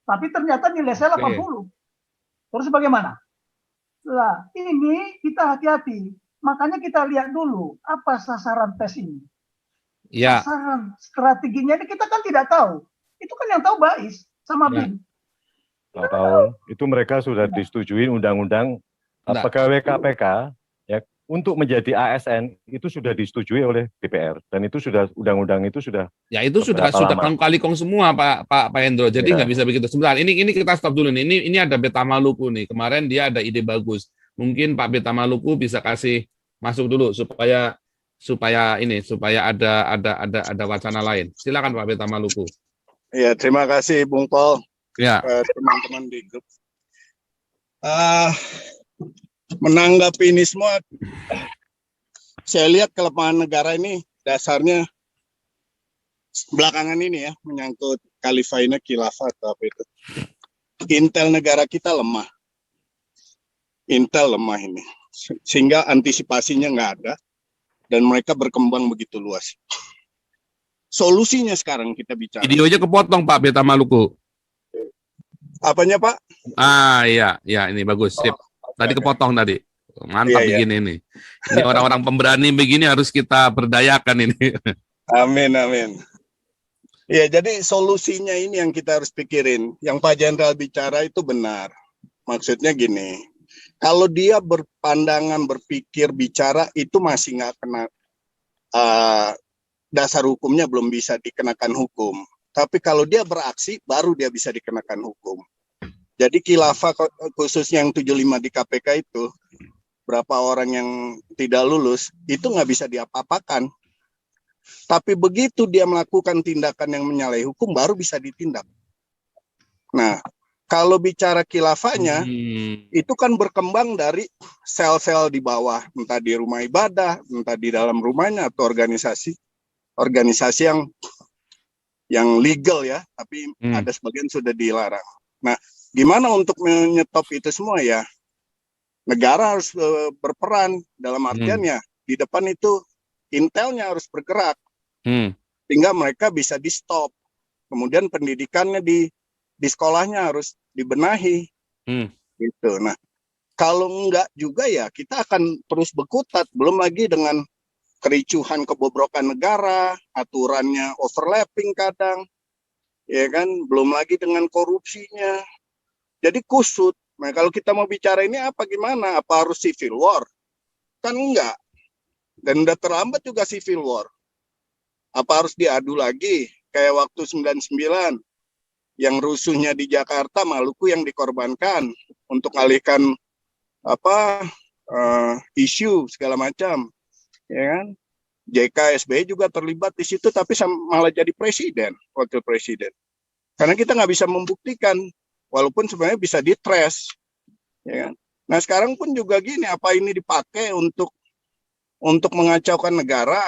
Tapi ternyata nilai saya 80. Terus bagaimana? Lah, ini kita hati-hati. Makanya kita lihat dulu, apa sasaran tes ini. Ya. Sasaran strateginya ini kita kan tidak tahu. Itu kan yang tahu Bais sama Bin. Tahu, itu mereka sudah disetujui undang-undang pegawai KPK ya untuk menjadi ASN itu sudah disetujui oleh DPR dan itu sudah undang-undang itu sudah. Ya itu sudah kong kali kong semua Pak Hendro. Jadi nggak bisa begitu. Sebentar, ini kita stop dulu nih. Ini ada Beta Maluku nih. Kemarin dia ada ide bagus. Mungkin Pak Beta Maluku bisa kasih masuk dulu supaya ada wacana lain. Silakan Pak Beta Maluku. Ya, terima kasih Bung Paul. Ya. Teman-teman di grup. Menanggapi ini semua, saya lihat kelemahan negara ini dasarnya belakangan ini ya, menyangkut khilafah atau apa itu. Intel negara kita lemah. Intel lemah ini. Sehingga antisipasinya nggak ada. Dan mereka berkembang begitu luas. Solusinya sekarang kita bicara. Videonya kepotong Pak Beta Maluku. Apanya Pak? Iya, ini bagus. Sip. Tadi kepotong tadi. Mantap begini nih. Ini orang-orang pemberani begini harus kita berdayakan ini. Amin. Ya, jadi solusinya ini yang kita harus pikirin. Yang Pak Jenderal bicara itu benar. Maksudnya gini, kalau dia berpandangan, berpikir, bicara itu masih nggak kena dasar hukumnya belum bisa dikenakan hukum. Tapi kalau dia beraksi, baru dia bisa dikenakan hukum. Jadi khilafah khususnya yang 75 di KPK itu, berapa orang yang tidak lulus, itu nggak bisa diapa-apakan. Tapi begitu dia melakukan tindakan yang menyalahi hukum, baru bisa ditindak. Nah, kalau bicara khilafahnya, itu kan berkembang dari sel-sel di bawah, entah di rumah ibadah, entah di dalam rumahnya, atau organisasi yang legal ya, tapi ada sebagian sudah dilarang. Nah, gimana untuk menyetop itu semua ya? Negara harus berperan dalam artian ya, di depan itu intelnya harus bergerak, sehingga mereka bisa di stop. Kemudian pendidikannya di sekolahnya harus dibenahi, gitu. Nah, kalau enggak juga ya kita akan terus berkutat. Belum lagi dengan kericuhan kebobrokan negara, aturannya overlapping kadang, ya kan. Belum lagi dengan korupsinya. Jadi kusut. Nah, kalau kita mau bicara ini apa gimana? Apa harus civil war? Kan enggak. Dan udah terlambat juga civil war. Apa harus diadu lagi? Kayak waktu 99. Yang rusuhnya di Jakarta, Maluku yang dikorbankan untuk alihkan isu segala macam. Ya kan? JK SBY juga terlibat di situ, tapi malah jadi presiden, wakil presiden. Karena kita nggak bisa membuktikan. Walaupun sebenarnya bisa ditrace, ya kan? Nah sekarang pun juga gini, apa ini dipakai untuk mengacaukan negara,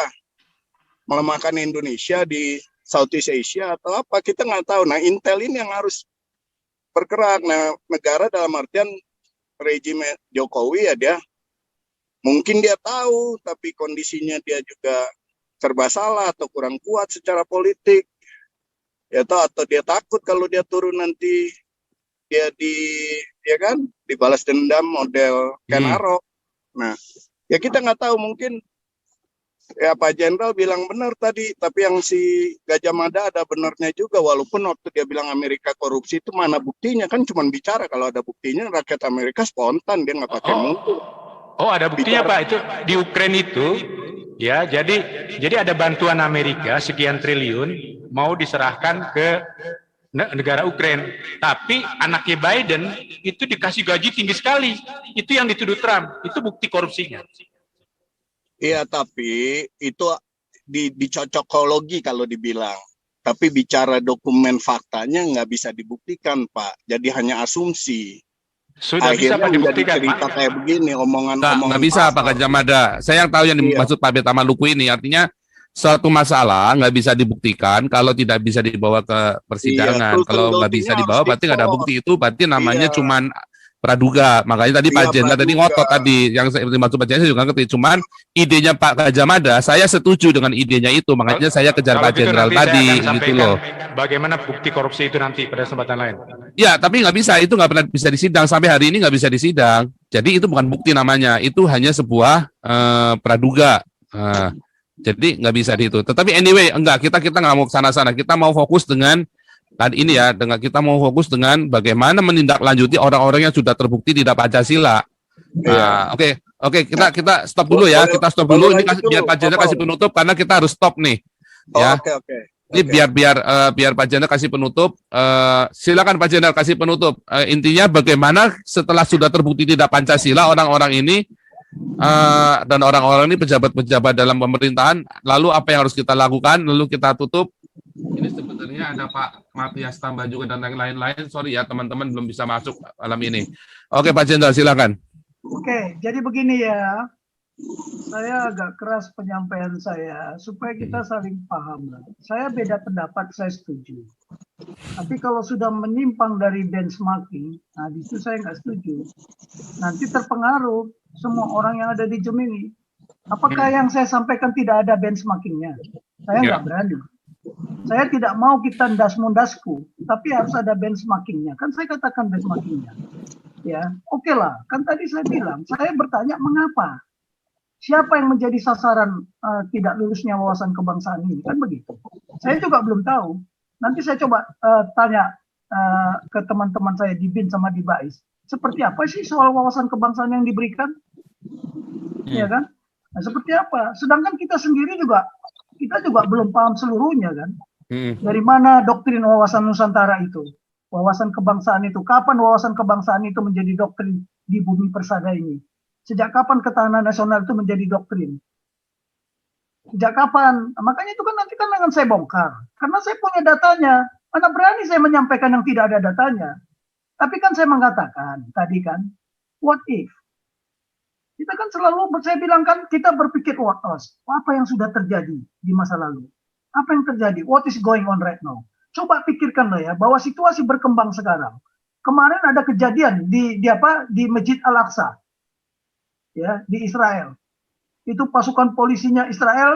melemahkan Indonesia di Southeast Asia atau apa, kita nggak tahu. Nah, Intel ini yang harus bergerak. Nah, negara dalam artian rejim Jokowi ya, dia mungkin dia tahu, tapi kondisinya dia juga serba salah atau kurang kuat secara politik, ya atau dia takut kalau dia turun nanti dia dibalas dendam model Ken Arok. Nah, ya kita nggak tahu, mungkin ya Pak Jenderal bilang benar tadi, tapi yang si Gajah Mada ada benarnya juga, walaupun waktu dia bilang Amerika korupsi itu mana buktinya, kan cuma bicara. Kalau ada buktinya rakyat Amerika spontan, dia nggak pakai mundur. Oh, ada buktinya Bicara. Pak, itu di Ukraina itu ya, jadi ada bantuan Amerika sekian triliun mau diserahkan ke negara Ukraina, tapi anaknya Biden itu dikasih gaji tinggi sekali. Itu yang dituduh Trump, itu bukti korupsinya. Iya, tapi itu dicocokologi kalau dibilang. Tapi bicara dokumen faktanya nggak bisa dibuktikan, Pak. Jadi hanya asumsi. Sudah bisa Akhirnya Pak menjadi dibuktikan, cerita Pak. kayak begini, omongan-omongan. Nggak bisa pasal. Pak Gajah Mada. Saya yang tahu yang Iya. dimaksud Pak Betama Luku ini, artinya suatu masalah nggak bisa dibuktikan kalau tidak bisa dibawa ke persidangan. Iya, Kalau nggak bisa dibawa berarti nggak ada bukti, itu berarti namanya Iya. cuman praduga. Makanya tadi Iya, Pak Jenderal tadi praduga. ngotot tadi, yang saya dimaksud Pak Jenderal saya juga ngerti. Cuman idenya Pak Gajah Mada, saya setuju dengan idenya itu, makanya saya kejar Kalau Pak gitu Jenderal nanti saya tadi, akan gitu sampaikan loh. bagaimana bukti korupsi itu nanti pada kesempatan lain. Ya, tapi nggak bisa, itu nggak pernah bisa disidang sampai hari ini, nggak bisa disidang. Jadi itu bukan bukti namanya, itu hanya sebuah praduga. Jadi nggak bisa di itu. Tetapi anyway, enggak, kita nggak mau ke sana-sana. Kita mau fokus dengan tadi ini ya, dengan kita mau fokus dengan bagaimana menindaklanjuti orang-orang yang sudah terbukti tidak Pancasila. Iya. Oke, kita stop dulu ya, kita stop dulu. Ini biar Pak Jenderal kasih penutup karena kita harus stop nih. Ya. Oke. Ini biar Pak Jenderal kasih penutup. Silakan Pak Jenderal kasih penutup. Intinya bagaimana setelah sudah terbukti tidak Pancasila orang-orang ini dan orang-orang ini pejabat-pejabat dalam pemerintahan, lalu apa yang harus kita lakukan? Lalu kita tutup. Ini sebenarnya ada Pak Matias Tambah juga dan yang lain-lain. Sorry ya teman-teman belum bisa masuk malam ini. Oke Pak Jenderal silakan. Oke, jadi begini ya. Saya agak keras penyampaian saya supaya kita saling paham lah. Saya beda pendapat, saya setuju. Tapi kalau sudah menyimpang dari benchmarking, nah di situ saya nggak setuju. Nanti terpengaruh semua orang yang ada di Zoom ini. Apakah yang saya sampaikan tidak ada benchmarkingnya? Saya nggak berani. Saya tidak mau kita ndas-mundasku, tapi harus ada benchmarkingnya. Kan saya katakan benchmarkingnya. Ya, oke lah. Kan tadi saya bilang, saya bertanya mengapa? Siapa yang menjadi sasaran tidak lulusnya wawasan kebangsaan ini? Kan begitu. Saya juga belum tahu. Nanti saya coba tanya ke teman-teman saya di BIN sama di BAIS. Seperti apa sih soal wawasan kebangsaan yang diberikan? Ya kan? Nah, seperti apa? Sedangkan kita sendiri juga belum paham seluruhnya kan. Dari mana doktrin wawasan Nusantara itu? Wawasan kebangsaan itu. Kapan wawasan kebangsaan itu menjadi doktrin di bumi persada ini? Sejak kapan ketahanan nasional itu menjadi doktrin? Sejak kapan? Nah, makanya itu kan nanti kan akan saya bongkar. Karena saya punya datanya. Mana berani saya menyampaikan yang tidak ada datanya. Tapi kan saya mengatakan tadi kan, what if? Kita kan selalu, saya bilang kan, kita berpikir what else? Apa yang sudah terjadi di masa lalu? Apa yang terjadi? What is going on right now? Coba pikirkanlah ya, bahwa situasi berkembang sekarang. Kemarin ada kejadian di Masjid Al-Aqsa. Ya, di Israel. Itu pasukan polisinya Israel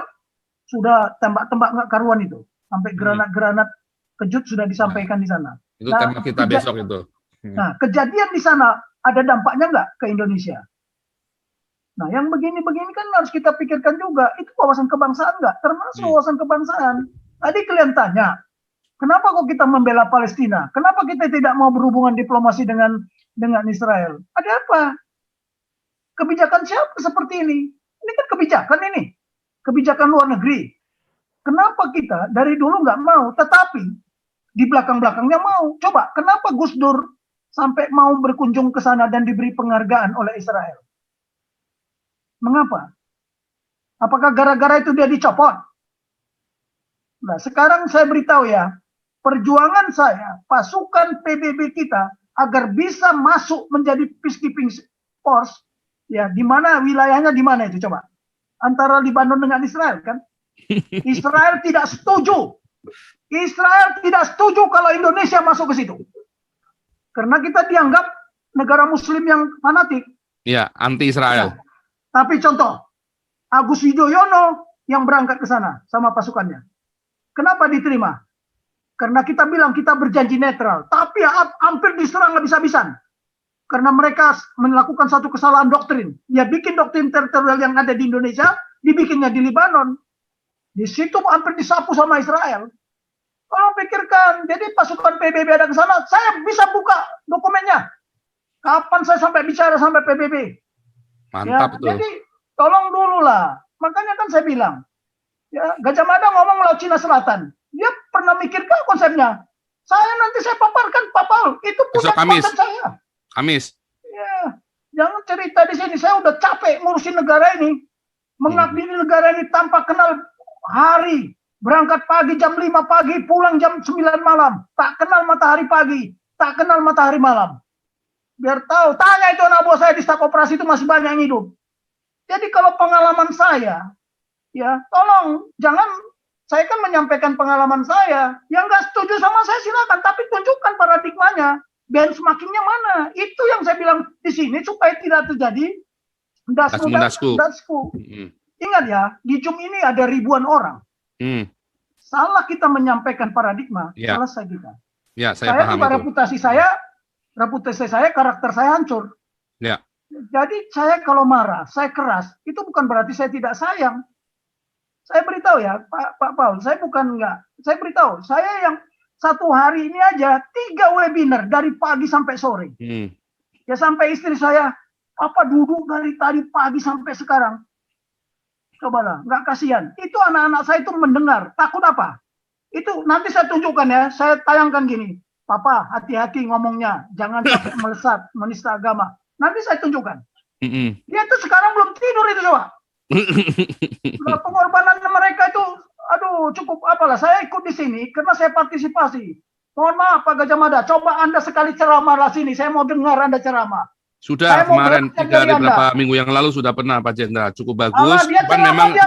sudah tembak-tembak nggak karuan itu. Sampai granat-granat kejut sudah disampaikan di sana. Itu tema kita besok itu. Nah, kejadian di sana ada dampaknya nggak ke Indonesia? Nah, yang begini-begini kan harus kita pikirkan juga. Itu wawasan kebangsaan nggak? Termasuk wawasan kebangsaan. Tadi kalian tanya, kenapa kok kita membela Palestina? Kenapa kita tidak mau berhubungan diplomasi dengan Israel? Ada apa? Kebijakan siapa seperti ini? Ini kan kebijakan ini. Kebijakan luar negeri. Kenapa kita dari dulu nggak mau, tetapi di belakang-belakangnya mau? Coba, kenapa Gus Dur sampai mau berkunjung ke sana dan diberi penghargaan oleh Israel? Mengapa? Apakah gara-gara itu dia dicopot? Nah, sekarang saya beritahu ya, perjuangan saya, pasukan PBB kita, agar bisa masuk menjadi peacekeeping force, ya, di mana wilayahnya di mana itu coba? Antara Lebanon dengan Israel kan? Israel tidak setuju Israel tidak setuju kalau Indonesia masuk ke situ. Karena kita dianggap negara muslim yang fanatik. Ya, anti Israel. Tapi contoh, Agus Wijoyono yang berangkat ke sana sama pasukannya. Kenapa diterima? Karena kita bilang kita berjanji netral, tapi hampir diserang habis-habisan. Karena mereka melakukan satu kesalahan doktrin. Ya bikin doktrin teritorial yang ada di Indonesia, dibikinnya di Libanon. Di situ hampir disapu sama Israel. Kalau pikirkan, jadi pasukan PBB ada ke sana, saya bisa buka dokumennya. Kapan saya sampai bicara sampai PBB? Mantap ya, tuh. jadi tolong dulu lah. Makanya kan saya bilang, ya Gajah Mada ngomong Laut Cina Selatan. Dia pernah mikirkan konsepnya. Saya paparkan, Pak Paul. Itu punya konsep saya. Kamis. Ya, jangan cerita di sini. Saya udah capek ngurusin negara ini. Mengabdi di negara ini tanpa kenal hari. Berangkat pagi jam 5 pagi, pulang jam 9 malam. Tak kenal matahari pagi, tak kenal matahari malam. Biar tahu, tanya itu anak buah saya di staf operasi itu masih banyak yang hidup. Jadi kalau pengalaman saya, ya tolong jangan, saya kan menyampaikan pengalaman saya. Yang nggak setuju sama saya silakan, tapi tunjukkan paradigmanya. Benchmarkingnya mana? Itu yang saya bilang di sini supaya tidak terjadi dasku. Ingat ya, di Zoom ini ada ribuan orang. Salah kita menyampaikan paradigma, selesai kita. Ya, saya paham itu. Reputasi saya, karakter saya hancur. Ya. Jadi saya kalau marah, saya keras, itu bukan berarti saya tidak sayang. Saya beritahu ya, Pak Paul, saya bukan enggak. Saya beritahu, saya yang satu hari ini aja 3 webinar dari pagi sampai sore. Ya sampai istri saya, Papa duduk dari tadi pagi sampai sekarang. Cobalah, nggak kasihan. Itu anak-anak saya itu mendengar. Takut apa? Itu nanti saya tunjukkan ya. Saya tayangkan gini. Papa, hati-hati ngomongnya. Jangan sampai melesat, menista agama. Nanti saya tunjukkan. Dia tuh sekarang belum tidur itu coba. Nah, pengorbanan mereka itu, aduh cukup apalah. Saya ikut di sini karena saya partisipasi. Mohon maaf Pak Gajah Mada, coba Anda sekali ceramah lah sini. Saya mau dengar Anda ceramah. Sudah kemarin 3 hari berapa minggu yang lalu sudah pernah Pak Jenderal, cukup bagus. Dia memang dia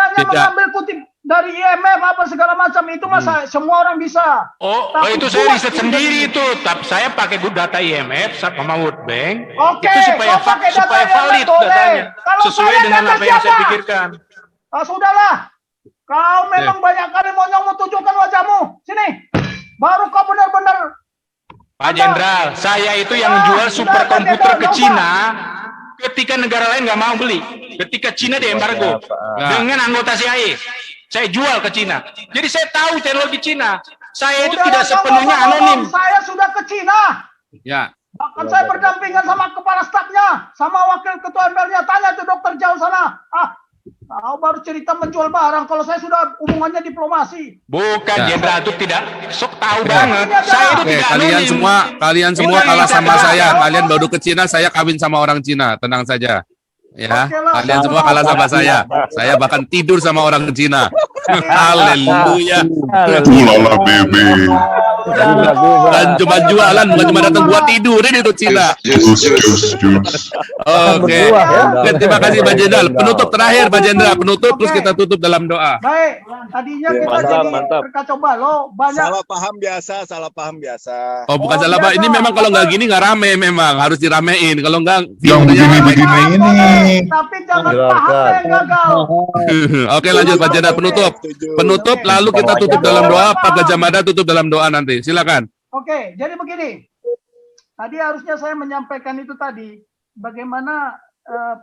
hanya mengambil kutip dari IMF apa segala macam itu masa semua orang bisa. Itu saya riset sendiri itu, tapi saya pakai data IMF sama World Bank. Oke, itu supaya valid datanya, sesuai dengan apa yang saya pikirkan. Sudahlah, kau memang banyak kali mau tunjukkan wajahmu. Sini, baru kau benar-benar. Pak Jenderal, saya itu yang menjual superkomputer ke Cina ketika negara lain nggak mau beli. Ketika Cina diembargo dengan anggota CIA, saya jual ke Cina. Jadi saya tahu teknologi Cina. Saya itu tidak sepenuhnya anonim. Saya sudah ke Cina. Ya. Bahkan saya berdampingan sama kepala stafnya, sama wakil ketua MPR-nya. Tanya tuh dokter jauh sana. Kau baru cerita menjual barang, kalau saya sudah hubungannya diplomasi. Bukan, Jenderal itu tidak sok tahu banget. Saya itu tidak kalian semua kalah sama saya. Kalian baru ke Cina, saya kawin sama orang Cina. Tenang saja. Ya, kalian semua kalah sama saya. Saya bahkan tidur sama orang Cina. Haleluya. Ulala bebe. Dan cuma jualan, bukan cuma datang buat tidur ini tuh Cina. Oke. Terima kasih Pak Jenderal. Penutup terakhir Pak Jenderal, penutup terus kita tutup dalam doa. Baik, tadinya kita jadi berkacau balau, banyak Salah paham biasa. Oh, bukan salah Pak. Ini memang kalau nggak gini nggak rame, memang harus diramein. Kalau nggak, Yang begini-begini ini. Tapi jangan paham yang gagal. Oke, lanjut Pak Jenderal, penutup lalu kita tutup dalam doa. Pak Gajah Mada tutup dalam doa nanti. Silakan. Oke, jadi begini. Tadi harusnya saya menyampaikan itu tadi. Bagaimana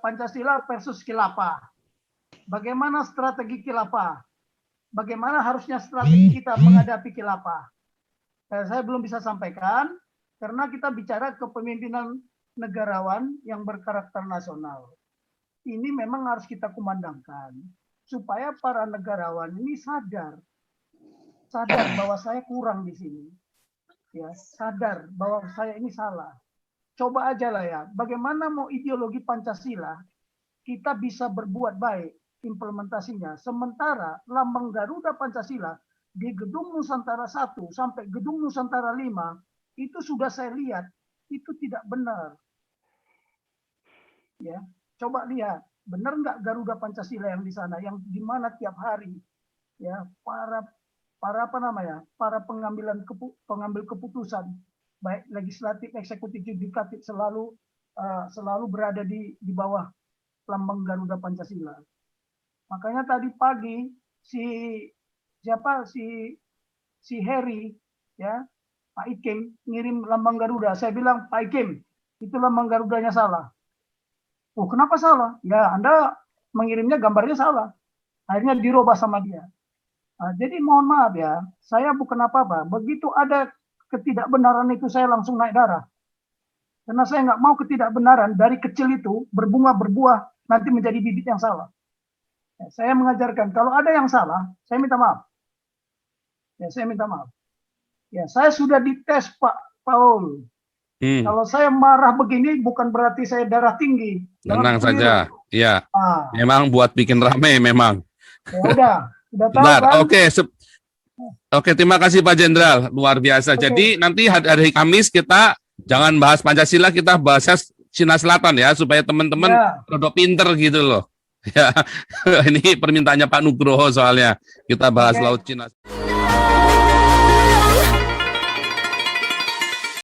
Pancasila versus khilafah. Bagaimana strategi khilafah. Bagaimana harusnya strategi kita menghadapi khilafah. Saya belum bisa sampaikan. Karena kita bicara kepemimpinan negarawan yang berkarakter nasional. Ini memang harus kita kumandangkan. Supaya para negarawan ini sadar bahwa saya kurang di sini, ya sadar bahwa saya ini salah. Coba aja lah ya, bagaimana mau ideologi Pancasila kita bisa berbuat baik implementasinya, sementara lambang Garuda Pancasila di Gedung Nusantara 1 sampai Gedung Nusantara 5 itu sudah saya lihat itu tidak benar. Ya, coba lihat. Benar nggak Garuda Pancasila yang di sana, yang di mana tiap hari ya para para pengambil keputusan baik legislatif, eksekutif, yudikatif selalu berada di bawah lambang Garuda Pancasila. Makanya tadi pagi si Heri ya, Pak Ikem ngirim lambang Garuda. Saya bilang, Pak Ikem, itu lambang Garudanya salah. Oh, kenapa salah? Ya, Anda mengirimnya gambarnya salah. Akhirnya dirubah sama dia. Nah, jadi mohon maaf ya, saya bukan apa-apa. Begitu ada ketidakbenaran itu saya langsung naik darah. Karena saya nggak mau ketidakbenaran dari kecil itu berbuah nanti menjadi bibit yang salah. Ya, saya mengajarkan kalau ada yang salah, saya minta maaf. Ya, saya minta maaf. Ya, saya sudah dites Pak Paul. Kalau saya marah begini bukan berarti saya darah tinggi. Tenang saja. Iya. Ah. Memang buat bikin rame memang. Ya udah tahu Benar. kan? Oke, terima kasih Pak Jenderal. Luar biasa. Oke. Jadi nanti hari Kamis kita jangan bahas Pancasila, kita bahasnya Cina Selatan ya, supaya teman-teman rada pinter gitu loh. Ya, ini permintaannya Pak Nugroho soalnya. Kita bahas Oke. Laut Cina.